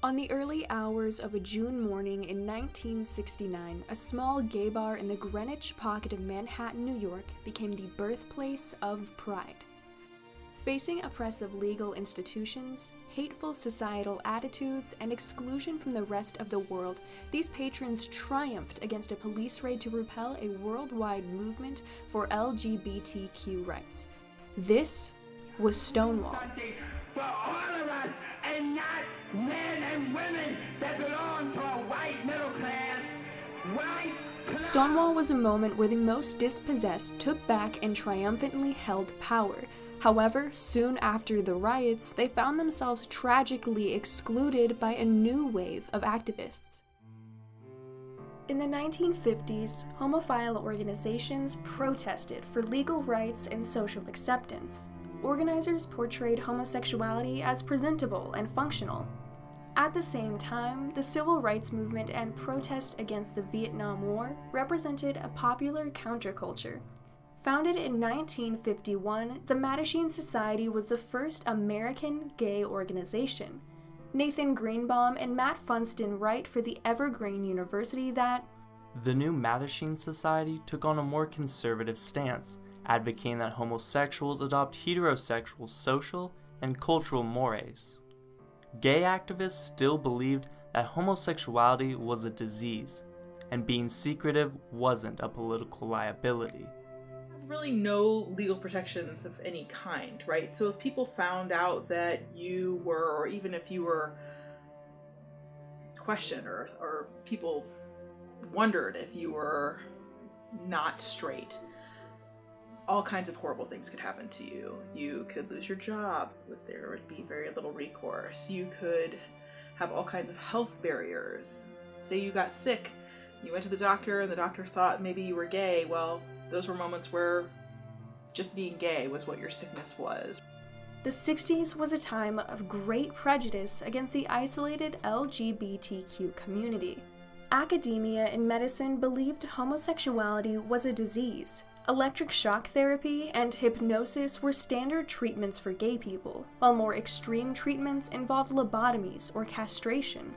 On the early hours of a June morning in 1969, a small gay bar in the Greenwich pocket of Manhattan, New York, became the birthplace of pride. Facing oppressive legal institutions, hateful societal attitudes, and exclusion from the rest of the world, these patrons triumphed against a police raid to repel a worldwide movement for LGBTQ rights. This was Stonewall. For all of us, and not men and women that belong to a white middle class, Stonewall was a moment where the most dispossessed took back and triumphantly held power. However, soon after the riots, they found themselves tragically excluded by a new wave of activists. In the 1950s, homophile organizations protested for legal rights and social acceptance. Organizers portrayed homosexuality as presentable and functional. At the same time, the civil rights movement and protest against the Vietnam War represented a popular counterculture. Founded in 1951, the Mattachine Society was the first American gay organization. Nathan Greenbaum and Matt Funston write for the Evergreen University that the new Mattachine Society took on a more conservative stance, advocating that homosexuals adopt heterosexual social and cultural mores. Gay activists still believed that homosexuality was a disease, and being secretive wasn't a political liability. Really no legal protections of any kind, right? So if people found out that you were, or even if you were questioned, or people wondered if you were not straight, all kinds of horrible things could happen to you. You could lose your job, there would be very little recourse. You could have all kinds of health barriers. Say you got sick, you went to the doctor and the doctor thought maybe you were gay. Well, those were moments where just being gay was what your sickness was. The 60s was a time of great prejudice against the isolated LGBTQ community. Academia and medicine believed homosexuality was a disease. Electric shock therapy and hypnosis were standard treatments for gay people, while more extreme treatments involved lobotomies or castration.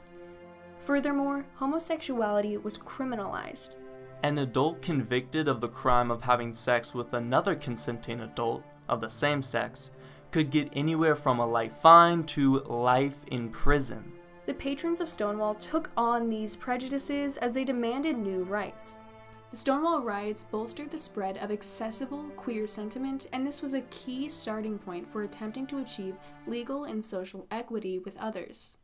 Furthermore, homosexuality was criminalized. An adult convicted of the crime of having sex with another consenting adult of the same sex could get anywhere from a life fine to life in prison. The patrons of Stonewall took on these prejudices as they demanded new rights. The Stonewall riots bolstered the spread of accessible queer sentiment, and this was a key starting point for attempting to achieve legal and social equity with others.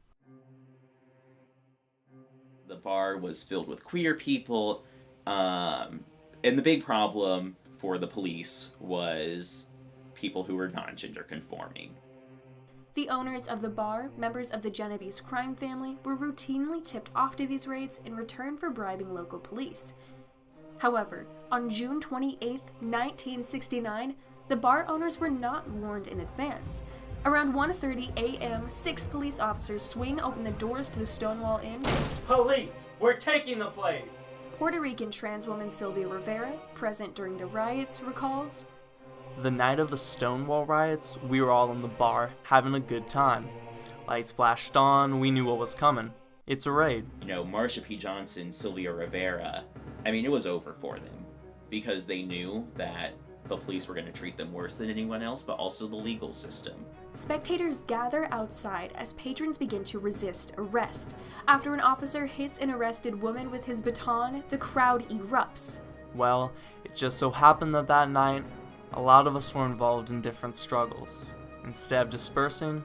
The bar was filled with queer people, and the big problem for the police was people who were non-gender conforming. The owners of the bar, members of the Genovese crime family, were routinely tipped off to these raids in return for bribing local police. However, on June 28, 1969, the bar owners were not warned in advance. Around 1:30 a.m., 6 police officers swing open the doors to the Stonewall Inn. Police, we're taking the place! Puerto Rican trans woman Sylvia Rivera, present during the riots, recalls, the night of the Stonewall riots, we were all in the bar, having a good time. Lights flashed on, we knew what was coming. It's a raid. Marsha P. Johnson, Sylvia Rivera, it was over for them. Because they knew that the police were going to treat them worse than anyone else, but also the legal system. Spectators gather outside as patrons begin to resist arrest. After an officer hits an arrested woman with his baton, the crowd erupts. Well, it just so happened that night, a lot of us were involved in different struggles. Instead of dispersing,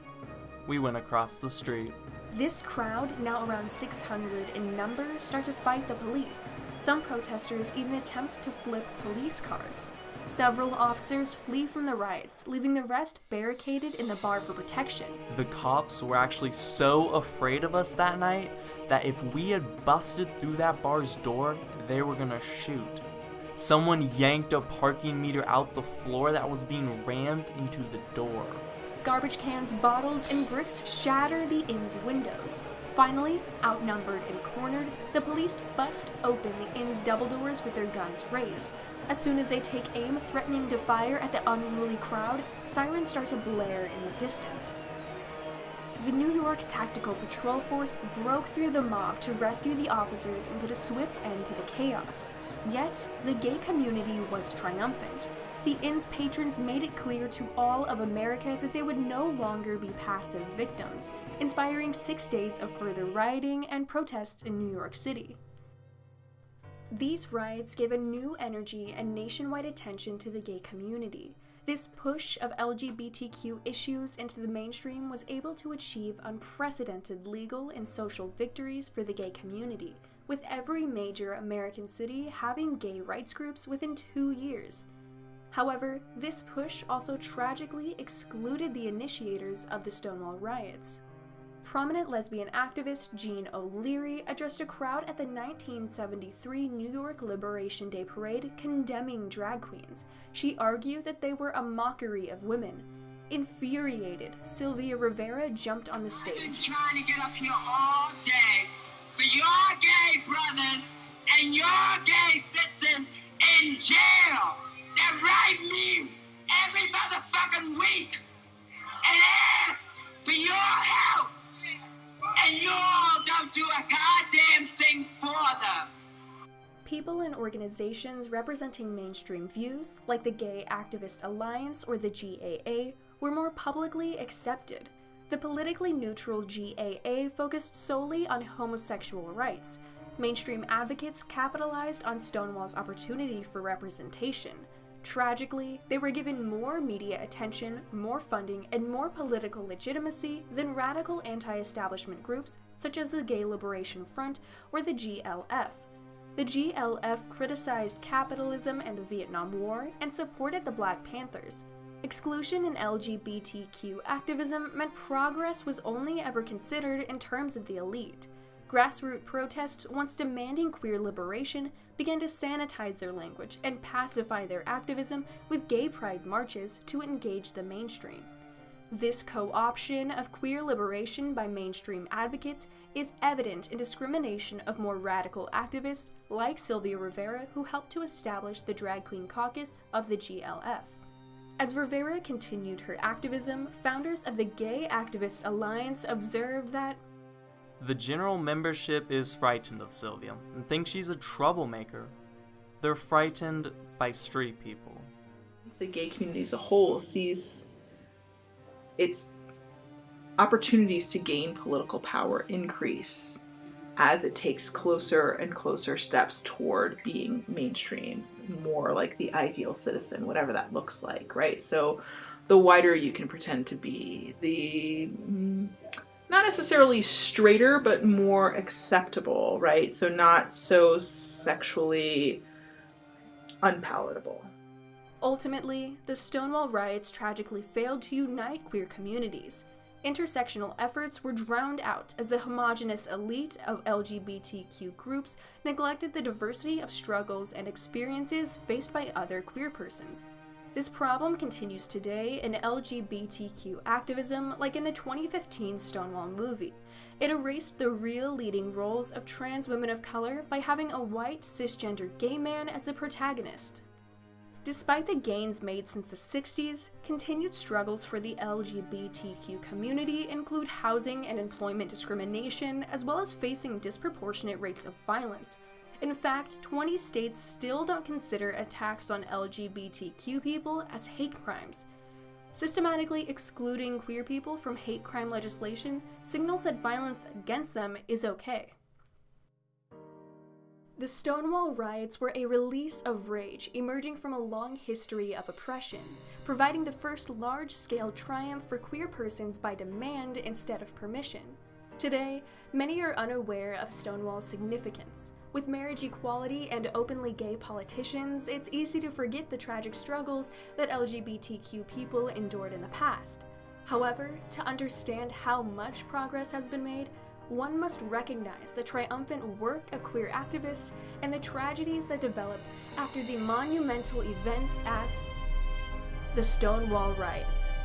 we went across the street. This crowd, now around 600 in number, start to fight the police. Some protesters even attempt to flip police cars. Several officers flee from the riots, leaving the rest barricaded in the bar for protection. The cops were actually so afraid of us that night that if we had busted through that bar's door, they were gonna shoot. Someone yanked a parking meter out the floor that was being rammed into the door. Garbage cans, bottles, and bricks shatter the inn's windows. Finally, outnumbered and cornered, the police bust open the inn's double doors with their guns raised. As soon as they take aim, threatening to fire at the unruly crowd, sirens start to blare in the distance. the New York Tactical Patrol Force broke through the mob to rescue the officers and put a swift end to the chaos. Yet, the gay community was triumphant. The inn's patrons made it clear to all of America that they would no longer be passive victims, inspiring 6 days of further rioting and protests in New York City. These riots gave a new energy and nationwide attention to the gay community. This push of LGBTQ issues into the mainstream was able to achieve unprecedented legal and social victories for the gay community, with every major American city having gay rights groups within 2 years. However, this push also tragically excluded the initiators of the Stonewall riots. Prominent lesbian activist Jean O'Leary addressed a crowd at the 1973 New York Liberation Day parade condemning drag queens. She argued that they were a mockery of women. Infuriated, Sylvia Rivera jumped on the stage. I've been trying to get up here all day for your gay brothers and your gay sisters in jail that write me every motherfucking week and ask for your help. And you all don't do a goddamn thing for them. People and organizations representing mainstream views, like the Gay Activist Alliance or the GAA, were more publicly accepted. The politically neutral GAA focused solely on homosexual rights. Mainstream advocates capitalized on Stonewall's opportunity for representation. Tragically, they were given more media attention, more funding, and more political legitimacy than radical anti-establishment groups such as the Gay Liberation Front or the GLF. The GLF criticized capitalism and the Vietnam War and supported the Black Panthers. Exclusion in LGBTQ activism meant progress was only ever considered in terms of the elite. Grassroots protests, once demanding queer liberation, began to sanitize their language and pacify their activism with gay pride marches to engage the mainstream. This co-option of queer liberation by mainstream advocates is evident in discrimination of more radical activists like Sylvia Rivera, who helped to establish the Drag Queen Caucus of the GLF. As Rivera continued her activism, founders of the Gay Activist Alliance observed that the general membership is frightened of Sylvia and thinks she's a troublemaker. They're frightened by straight people. The gay community as a whole sees its opportunities to gain political power increase as it takes closer and closer steps toward being mainstream, more like the ideal citizen, whatever that looks like, right? So the wider you can pretend to be, the not necessarily straighter, but more acceptable, right? So not so sexually unpalatable. Ultimately, the Stonewall riots tragically failed to unite queer communities. Intersectional efforts were drowned out as the homogenous elite of LGBTQ groups neglected the diversity of struggles and experiences faced by other queer persons. This problem continues today in LGBTQ activism, like in the 2015 Stonewall movie. It erased the real leading roles of trans women of color by having a white, cisgender gay man as the protagonist. Despite the gains made since the 60s, continued struggles for the LGBTQ community include housing and employment discrimination, as well as facing disproportionate rates of violence. In fact, 20 states still don't consider attacks on LGBTQ people as hate crimes. Systematically excluding queer people from hate crime legislation signals that violence against them is okay. The Stonewall riots were a release of rage emerging from a long history of oppression, providing the first large-scale triumph for queer persons by demand instead of permission. Today, many are unaware of Stonewall's significance. With marriage equality and openly gay politicians, it's easy to forget the tragic struggles that LGBTQ people endured in the past. However, to understand how much progress has been made, one must recognize the triumphant work of queer activists and the tragedies that developed after the monumental events at the Stonewall riots.